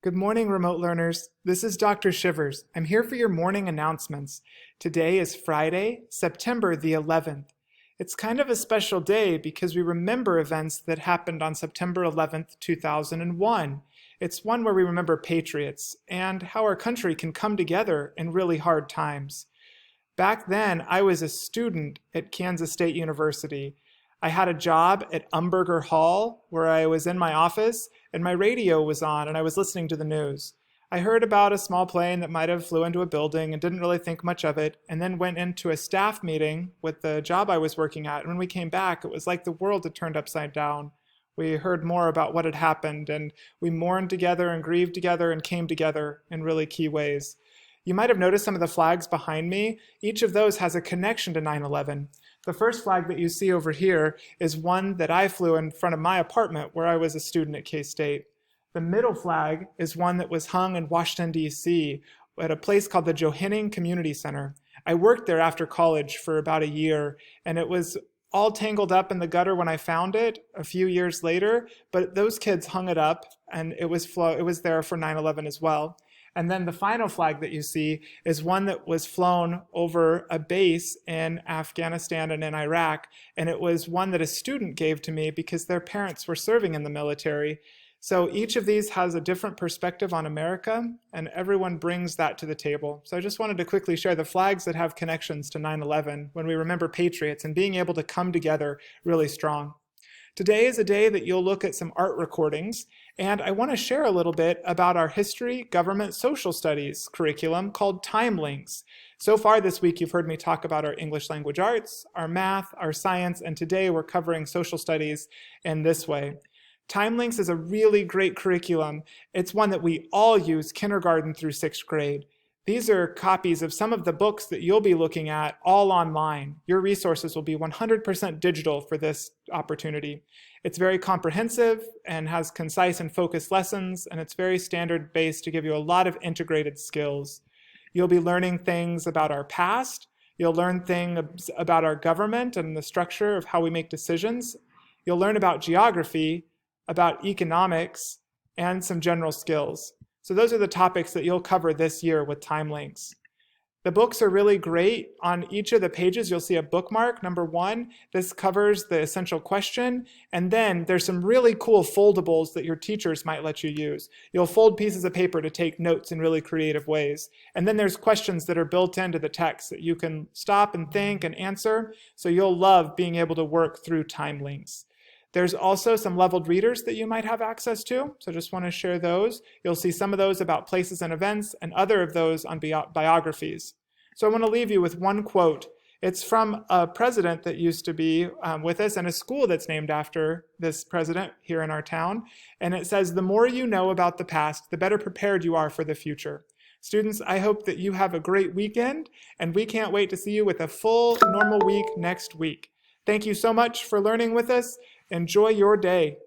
Good morning, remote learners. This is Dr. Shivers. I'm here for your morning announcements. Today is Friday, September the 11th. It's kind of a special day because we remember events that happened on September 11th, 2001. It's one where we remember patriots and how our country can come together in really hard times. Back then, I was a student at Kansas State University. I had a job at Umberger Hall where I was in my office and my radio was on and I was listening to the news. I heard about a small plane that might have flew into a building and didn't really think much of it, and then went into a staff meeting with the job I was working at. And when we came back, it was like the world had turned upside down. We heard more about what had happened, and we mourned together and grieved together and came together in really key ways. You might have noticed some of the flags behind me. Each of those has a connection to 9/11. The first flag that you see over here is one that I flew in front of my apartment where I was a student at K-State. The middle flag is one that was hung in Washington, D.C. at a place called the Johanning Community Center. I worked there after college for about a year, and it was all tangled up in the gutter when I found it a few years later, but those kids hung it up, and it was there for 9/11 as well. And then the final flag that you see is one that was flown over a base in Afghanistan and in Iraq. And it was one that a student gave to me because their parents were serving in the military. So each of these has a different perspective on America, and everyone brings that to the table. So I just wanted to quickly share the flags that have connections to 9/11 when we remember patriots and being able to come together really strong. Today is a day that you'll look at some art recordings, and I want to share a little bit about our history, government, social studies curriculum called Timelinks. So far this week, you've heard me talk about our English language arts, our math, our science, and today we're covering social studies in this way. Timelinks is a really great curriculum. It's one that we all use kindergarten through 6th grade. These are copies of some of the books that you'll be looking at all online. Your resources will be 100% digital for this opportunity. It's very comprehensive and has concise and focused lessons, and it's very standard-based to give you a lot of integrated skills. You'll be learning things about our past. You'll learn things about our government and the structure of how we make decisions. You'll learn about geography, about economics, and some general skills. So those are the topics that you'll cover this year with Timelinks. The books are really great. On each of the pages, you'll see a bookmark. Number 1, this covers the essential question. And then there's some really cool foldables that your teachers might let you use. You'll fold pieces of paper to take notes in really creative ways. And then there's questions that are built into the text that you can stop and think and answer. So you'll love being able to work through Timelinks. There's also some leveled readers that you might have access to, so just want to share those. You'll see some of those about places and events, and other of those on biographies. So I want to leave you with one quote. It's from a president that used to be with us, and a school that's named after this president here in our town. And it says, "The more you know about the past, the better prepared you are for the future." Students, I hope that you have a great weekend, and we can't wait to see you with a full normal week next week. Thank you so much for learning with us. Enjoy your day.